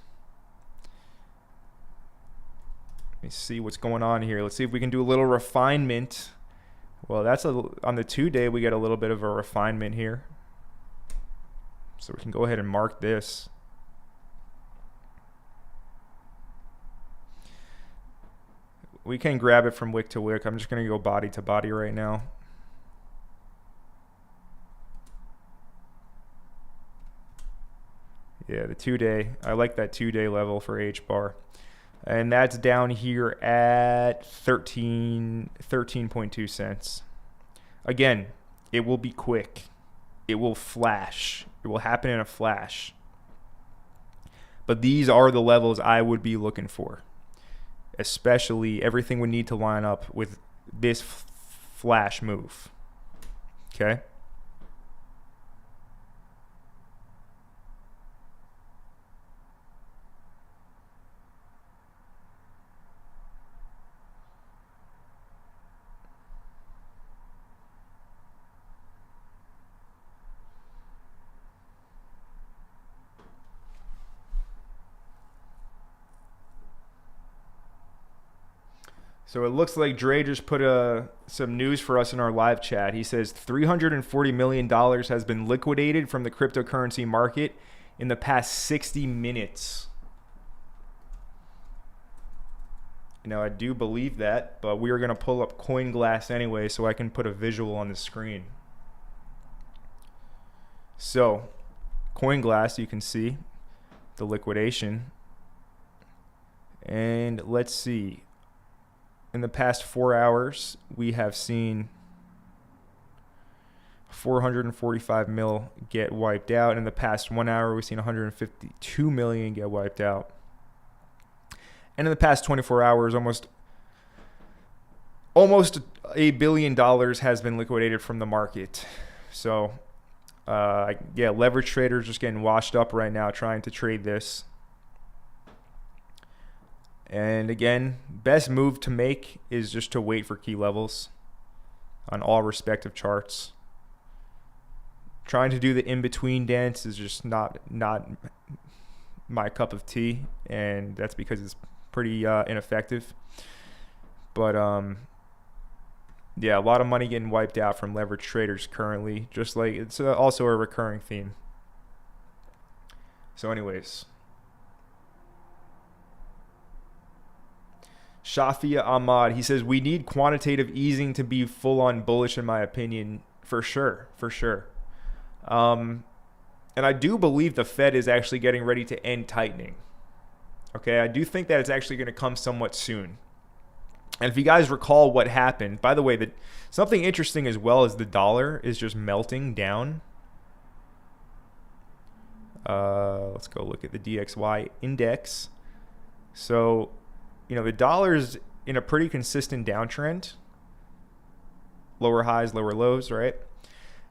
Let me see what's going on here. Let's see if we can do a little refinement. Well, that's on the 2-day, we get a little bit of a refinement here. So we can go ahead and mark this. We can grab it from wick to wick. I'm just going to go body to body right now. Yeah, the 2-day. I like that 2-day level for H bar. And that's down here at 13.2 cents. Again, it will be quick. It will flash. It will happen in a flash. But these are the levels I would be looking for. Especially everything would need to line up with this flash move. Okay? So it looks like Dre just put some news for us in our live chat. He says $340 million has been liquidated from the cryptocurrency market in the past 60 minutes. You know, I do believe that, but we are going to pull up CoinGlass anyway so I can put a visual on the screen. So, CoinGlass, you can see the liquidation. And let's see. In the past 4 hours, we have seen 445 mil get wiped out. In the past 1 hour, we've seen 152 million get wiped out. And in the past 24 hours, almost $1 billion has been liquidated from the market. So, yeah, leverage traders just getting washed up right now trying to trade this. And again, best move to make is just to wait for key levels on all respective charts. Trying to do the in-between dance is just not my cup of tea, and that's because it's pretty ineffective. But yeah, a lot of money getting wiped out from leverage traders currently, just like it's also a recurring theme. So anyways, Shafia Ahmad, he says, we need quantitative easing to be full on bullish, in my opinion, for sure. And I do believe the Fed is actually getting ready to end tightening. Okay, I do think that it's actually going to come somewhat soon. And if you guys recall what happened, by the way, something interesting as well is the dollar is just melting down. Let's go look at the DXY index. So, you know, the dollar's in a pretty consistent downtrend. Lower highs, lower lows, right?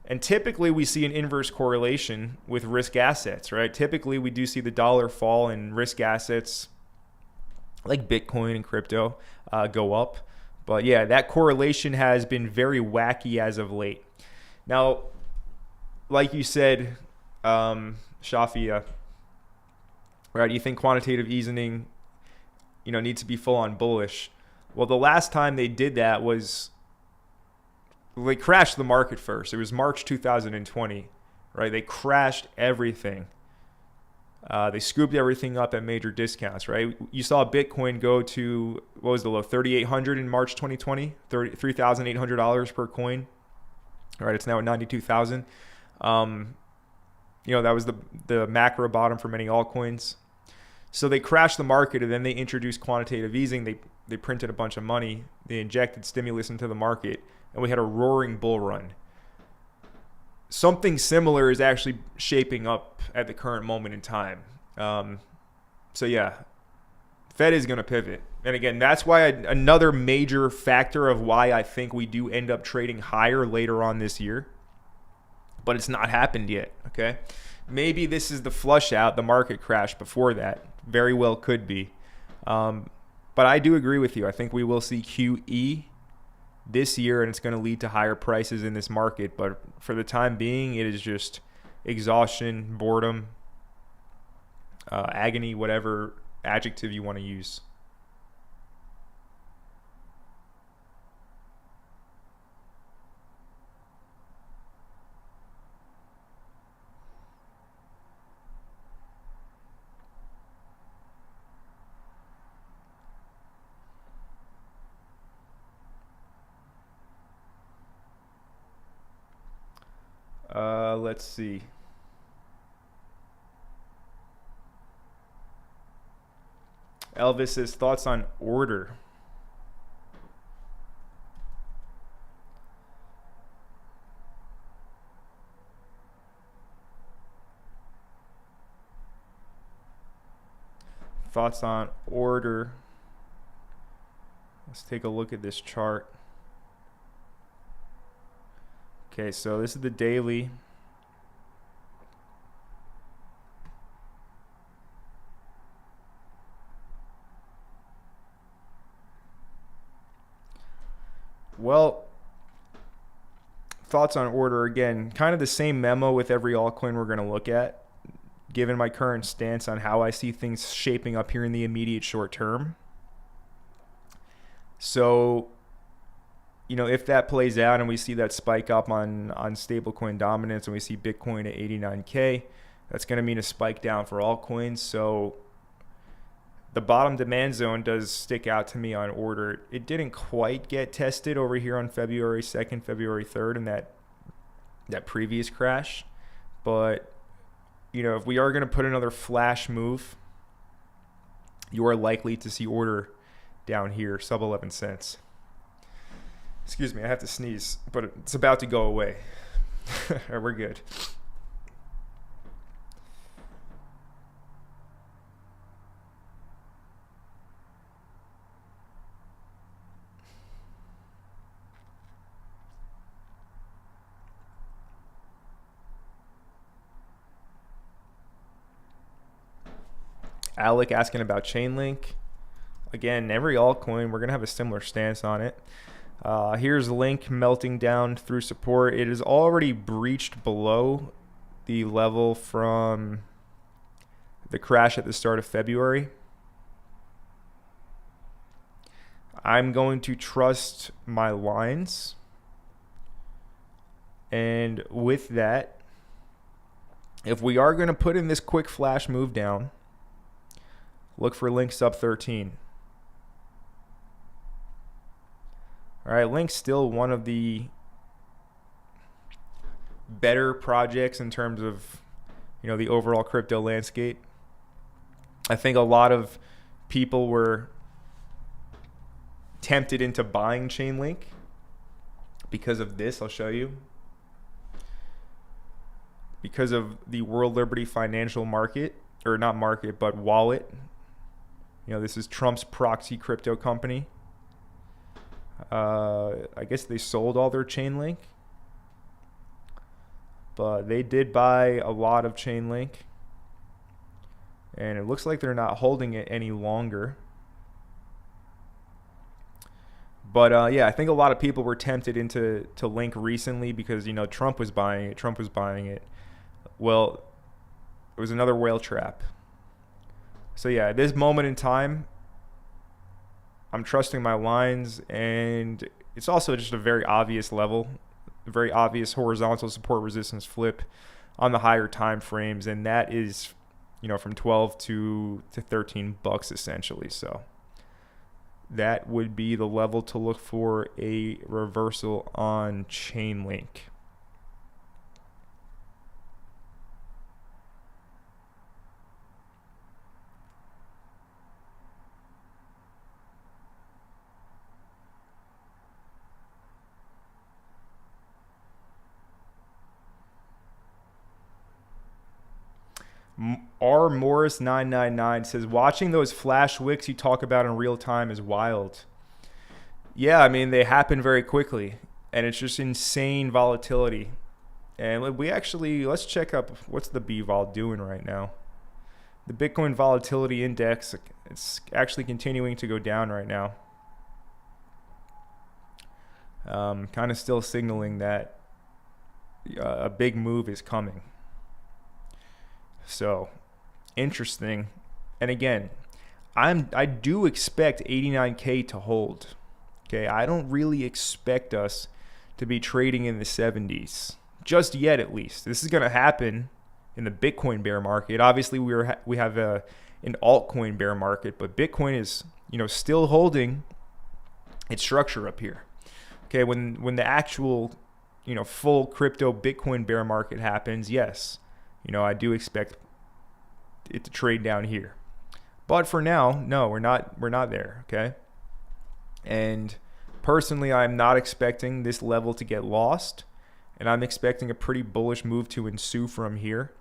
And typically we see an inverse correlation with risk assets, right? Typically we do see the dollar fall and risk assets like Bitcoin and crypto go up. But yeah, that correlation has been very wacky as of late. Now, like you said, Shafia, right? You think quantitative easing, you know, needs to be full on bullish. Well, the last time they did that was they crashed the market first. It was March 2020, right? They crashed everything. They scooped everything up at major discounts, right? You saw Bitcoin go to, what was the low, 3,800 in March 2020, $3,800 per coin. All right, it's now at 92,000. You know, that was the macro bottom for many altcoins. So they crashed the market, and then they introduced quantitative easing. They printed a bunch of money. They injected stimulus into the market, and we had a roaring bull run. Something similar is actually shaping up at the current moment in time. So yeah, Fed is going to pivot. And again, that's why another major factor of why I think we do end up trading higher later on this year. But it's not happened yet, okay? Maybe this is the flush out, the market crash before that. Very well could be. But I do agree with you. I think we will see QE this year, and it's going to lead to higher prices in this market. But for the time being, it is just exhaustion, boredom, agony, whatever adjective you want to use. Let's see. Elvis says, thoughts on order. Thoughts on order. Let's take a look at this chart. Okay, so this is the daily. Well, thoughts on order, again, kind of the same memo with every altcoin we're going to look at, given my current stance on how I see things shaping up here in the immediate short term. So, you know, if that plays out and we see that spike up on stablecoin dominance and we see Bitcoin at 89K, that's going to mean a spike down for altcoins. So the bottom demand zone does stick out to me on order. It didn't quite get tested over here on February 2nd, February 3rd in that previous crash. But, you know, if we are going to put another flash move, you are likely to see order down here, sub 11 cents. Excuse me, I have to sneeze, but it's about to go away. All right, we're good. Alec asking about Chainlink. Again, every altcoin, we're going to have a similar stance on it. Here's Link melting down through support. It is already breached below the level from the crash at the start of February. I'm going to trust my lines. And with that, if we are going to put in this quick flash move down, look for Link sub 13. All right, Link's still one of the better projects in terms of, you know, the overall crypto landscape. I think a lot of people were tempted into buying Chainlink because of this. I'll show you. Because of the World Liberty financial market, or not market, but wallet. You know, this is Trump's proxy crypto company. I guess they sold all their Chainlink, but they did buy a lot of Chainlink, and it looks like they're not holding it any longer. But yeah, I think a lot of people were tempted into Link recently because, you know, Trump was buying it. Well, it was another whale trap. So yeah, at this moment in time, I'm trusting my lines, and it's also just a very obvious level, a very obvious horizontal support resistance flip on the higher time frames, and that is, you know, from 12 to $13 essentially. So that would be the level to look for a reversal on Chainlink. R Morris 999 says, watching those flash wicks you talk about in real time is wild. Yeah, I mean, they happen very quickly, and it's just insane volatility. And we actually, let's check up what's the BVOL doing right now. The Bitcoin Volatility Index, it's actually continuing to go down right now. Kind of still signaling that a big move is coming. So interesting. And again, I do expect 89K to hold. Okay, I don't really expect us to be trading in the 70s just yet, at least. This is going to happen in the Bitcoin bear market. Obviously, we have an altcoin bear market, but Bitcoin is, you know, still holding its structure up here. Okay, when the actual, you know, full crypto Bitcoin bear market happens, yes, you know, I do expect it to trade down here. But for now, no, we're not there, okay? And personally, I'm not expecting this level to get lost, and I'm expecting a pretty bullish move to ensue from here.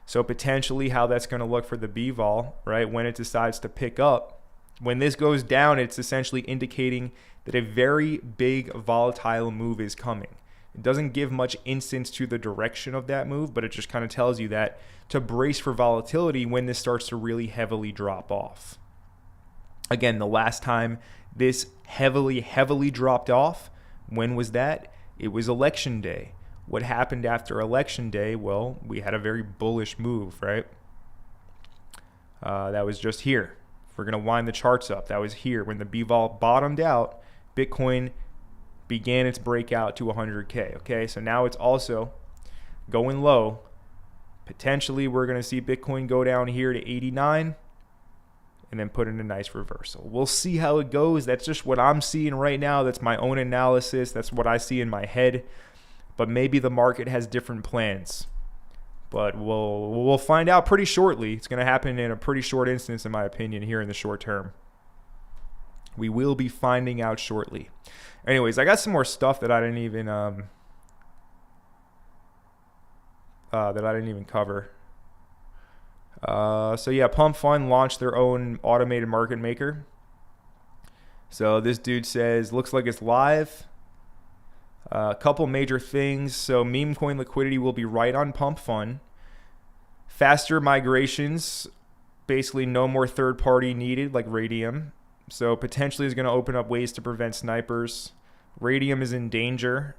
So potentially how that's going to look for the BVOL, right, when it decides to pick up. When this goes down, it's essentially indicating that a very big volatile move is coming. It doesn't give much instance to the direction of that move, but it just kind of tells you that to brace for volatility when this starts to really heavily drop off. Again, the last time this heavily dropped off, when was that? It was election day. What happened after election day? Well, we had a very bullish move, right? That was just here. If we're going to wind the charts up, that was here. When the BVOL bottomed out, Bitcoin began its breakout to 100K, okay? So now it's also going low. Potentially, we're going to see Bitcoin go down here to 89 and then put in a nice reversal. We'll see how it goes. That's just what I'm seeing right now. That's my own analysis. That's what I see in my head. But maybe the market has different plans. But we'll find out pretty shortly. It's going to happen in a pretty short instance, in my opinion, here in the short term. We will be finding out shortly. Anyways, I got some more stuff that I didn't even cover. So yeah, Pump.fun launched their own automated market maker. So this dude says, looks like it's live. A couple major things. So meme coin liquidity will be right on Pump.fun. Faster migrations, basically no more third party needed like Radium. So potentially is going to open up ways to prevent snipers. Radium is in danger.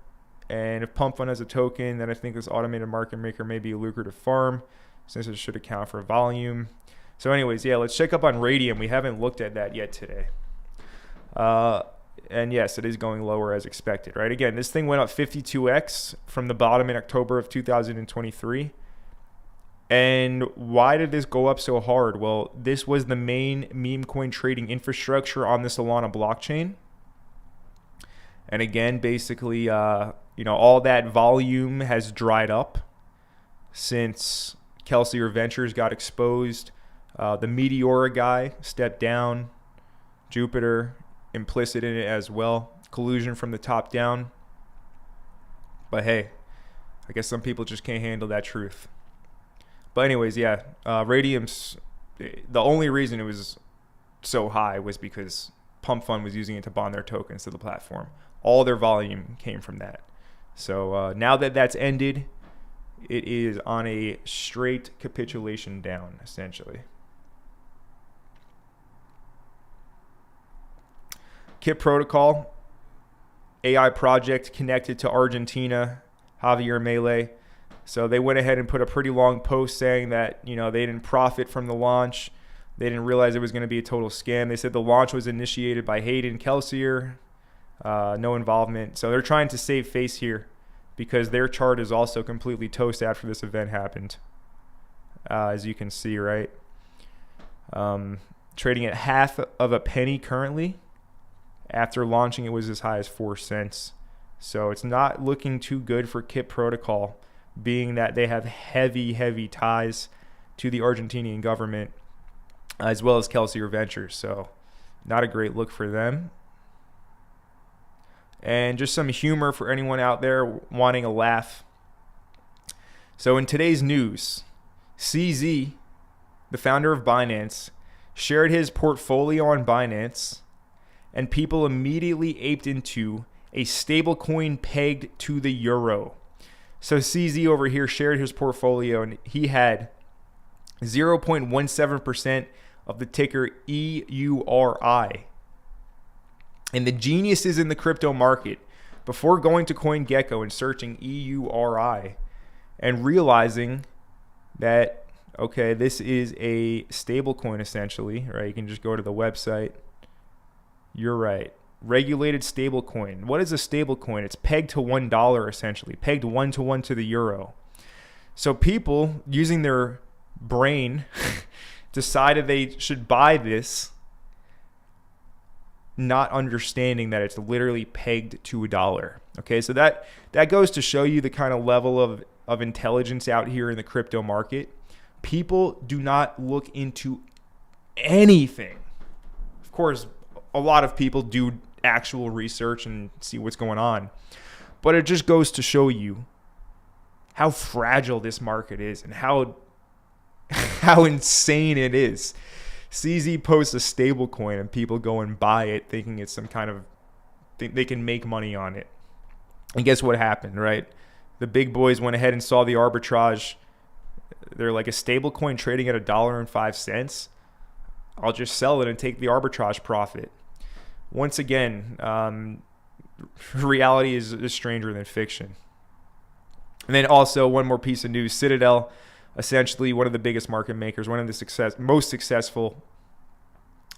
And if Pump.fun has a token, then I think this automated market maker may be a lucrative farm, since it should account for volume. So anyways, yeah, let's check up on Radium. We haven't looked at that yet today. And yes, it is going lower as expected, right? Again, this thing went up 52x from the bottom in October of 2023. And why did this go up so hard? Well, this was the main meme coin trading infrastructure on the Solana blockchain. And again, basically, all that volume has dried up since Kelsier Ventures got exposed. The Meteora guy stepped down. Jupiter implicit in it as well. Collusion from the top down. But hey, I guess some people just can't handle that truth. But anyways, yeah, Radium's, the only reason it was so high was because Pump.fun was using it to bond their tokens to the platform. All their volume came from that. So now that that's ended, it is on a straight capitulation down, essentially. Kip Protocol, AI project connected to Argentina, Javier Milei. So they went ahead and put a pretty long post saying that, they didn't profit from the launch. They didn't realize it was going to be a total scam. They said the launch was initiated by Hayden Kelsier. No involvement. So they're trying to save face here because their chart is also completely toast after this event happened. As you can see, right? Trading at half of a penny currently. After launching, it was as high as 4 cents. So it's not looking too good for Kip Protocol, being that they have heavy ties to the Argentinian government, as well as Kelsier Ventures. So not a great look for them. And just some humor for anyone out there wanting a laugh. So in today's news, CZ, the founder of Binance, shared his portfolio on Binance, and people immediately aped into a stablecoin pegged to the euro. So CZ over here shared his portfolio, and he had 0.17% of the ticker EURI. And the geniuses in the crypto market, before going to CoinGecko and searching EURI and realizing that, okay, this is a stablecoin essentially, right? You can just go to the website. You're right. Regulated stablecoin. What is a stablecoin? It's pegged to $1 essentially, pegged 1-to-1 to the euro. So people using their brain decided they should buy this, not understanding that it's literally pegged to $1. Okay, so that goes to show you the kind of level of intelligence out here in the crypto market. People do not look into anything. Of course, a lot of people do actual research and see what's going on, but it just goes to show you how fragile this market is and how insane it is. CZ posts a stablecoin and people go and buy it thinking it's some kind of think they can make money on it. And guess what happened, right? The big boys went ahead and saw the arbitrage. They're like, a stablecoin trading at $1.05. I'll just sell it and take the arbitrage profit. Once again, reality is stranger than fiction. And then also one more piece of news: Citadel, essentially one of the biggest market makers, one of the most successful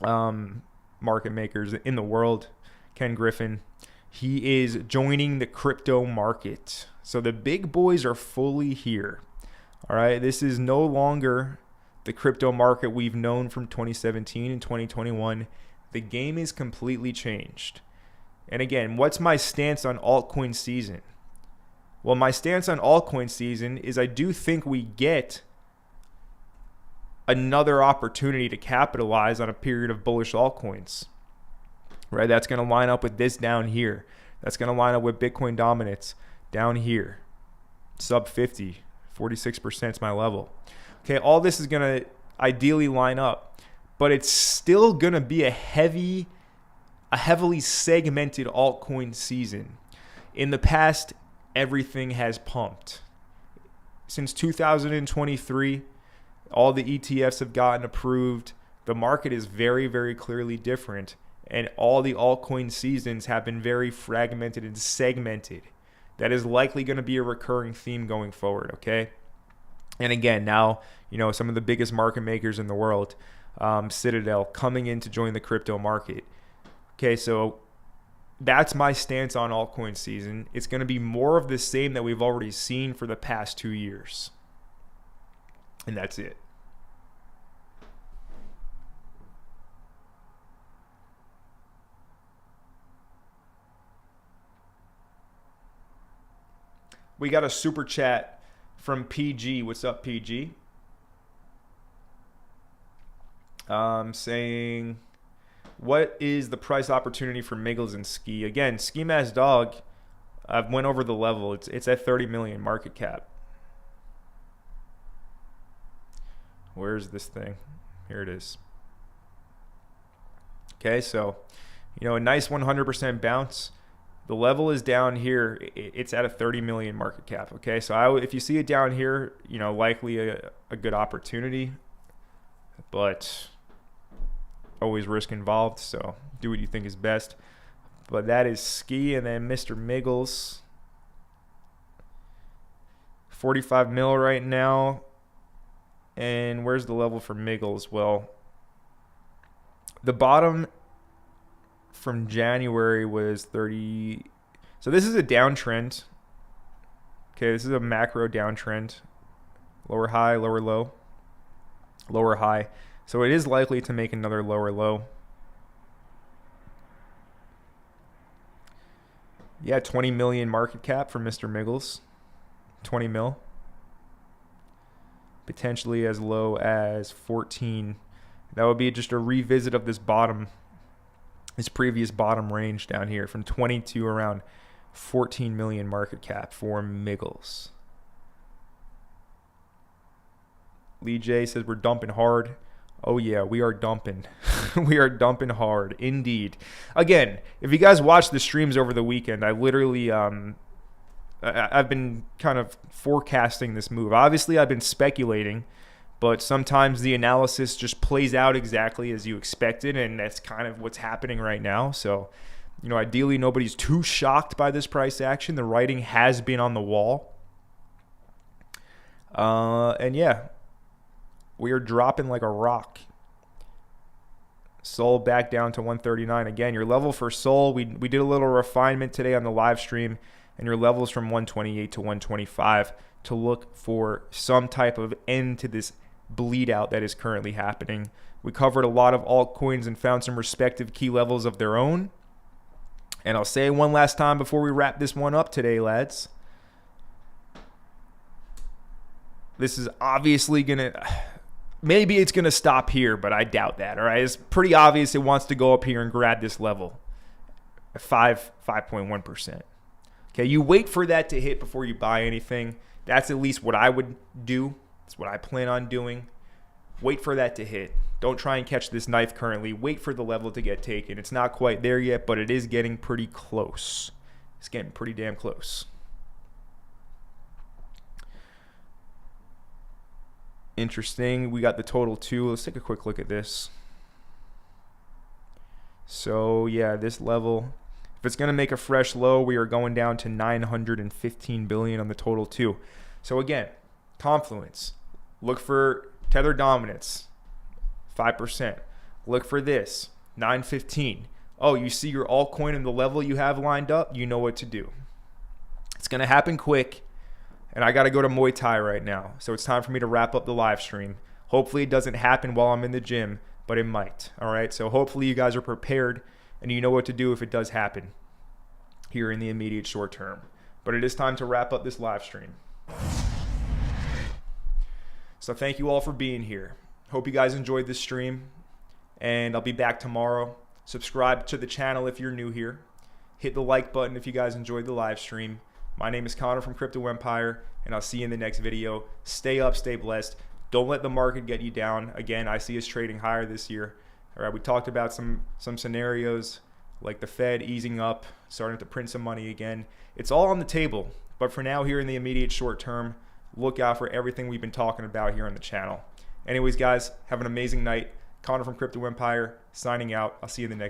market makers in the world, Ken Griffin, he is joining the crypto market. So the big boys are fully here. All right, this is no longer the crypto market we've known from 2017 and 2021. The game is completely changed. And again, what's my stance on altcoin season? Well, my stance on altcoin season is I do think we get another opportunity to capitalize on a period of bullish altcoins. Right? That's going to line up with this down here. That's going to line up with Bitcoin dominance down here. Sub 50, 46% is my level. Okay, all this is going to ideally line up, but it's still going to be a heavily segmented altcoin season. In the past, everything has pumped. Since 2023, all the ETFs have gotten approved. The market is very, very clearly different, and all the altcoin seasons have been very fragmented and segmented. That is likely going to be a recurring theme going forward, okay? And again, now, some of the biggest market makers in the world, Citadel, coming in to join the crypto market. Okay, so that's my stance on altcoin season. It's going to be more of the same that we've already seen for the past 2 years. And that's it. We got a super chat from PG. What's up, PG? Saying, what is the price opportunity for Miggles and Ski? Again, Ski Mask Dog, I've went over the level. It's at 30 million market cap. Where's this thing? Here it is. Okay, so, a nice 100% bounce. The level is down here. It's at a 30 million market cap. Okay, so if you see it down here, likely a good opportunity, but always risk involved. So do what you think is best. But that is Ski, and then Mr. Miggles, 45 mil right now. And where's the level for Miggles? Well, the bottom from January was 30. So this is a downtrend. Okay, this is a macro downtrend. Lower high, lower low, lower high. So it is likely to make another lower low. Yeah, 20 million market cap for Mr. Miggles. 20 mil. Potentially as low as 14. That would be just a revisit of this previous bottom range down here from 20 to around 14 million market cap for Miggles. Lee J says we're dumping hard. Oh yeah, we are dumping. We are dumping hard indeed. Again, if you guys watched the streams over the weekend, I literally I've been kind of forecasting this move. Obviously, I've been speculating, but sometimes the analysis just plays out exactly as you expected, and that's kind of what's happening right now. So, ideally, nobody's too shocked by this price action. The writing has been on the wall. And yeah, we are dropping like a rock. Sol back down to 139. Again, your level for Sol, we did a little refinement today on the live stream, and your levels from 128 to 125 to look for some type of end to this bleed out that is currently happening. We covered a lot of altcoins and found some respective key levels of their own. And I'll say one last time before we wrap this one up today, lads. This is obviously maybe it's going to stop here, but I doubt that. All right, it's pretty obvious it wants to go up here and grab this level at 5.1%. Okay, you wait for that to hit before you buy anything. That's at least what I would do. That's what I plan on doing. Wait for that to hit. Don't try and catch this knife currently. Wait for the level to get taken. It's not quite there yet, but it is getting pretty close. It's getting pretty damn close. Interesting. We got the total too. Let's take a quick look at this. So yeah, this level, if it's going to make a fresh low, we are going down to 915 billion on the total too. So again, confluence. Look for tether dominance, 5%. Look for this, 915. Oh, you see your altcoin and the level you have lined up, you know what to do. It's going to happen quick, and I got to go to Muay Thai right now. So it's time for me to wrap up the live stream. Hopefully it doesn't happen while I'm in the gym, but it might. All right, so hopefully you guys are prepared and you know what to do if it does happen here in the immediate short term. But it is time to wrap up this live stream. So thank you all for being here. Hope you guys enjoyed this stream, and I'll be back tomorrow. Subscribe to the channel if you're new here. Hit the like button if you guys enjoyed the live stream. My name is Connor from Crypto Empire, and I'll see you in the next video. Stay up, stay blessed. Don't let the market get you down. Again, I see us trading higher this year. All right, we talked about some scenarios like the Fed easing up, starting to print some money again. It's all on the table, but for now, here in the immediate short term, look out for everything we've been talking about here on the channel. Anyways, guys, have an amazing night. Connor from Crypto Empire signing out. I'll see you in the next video.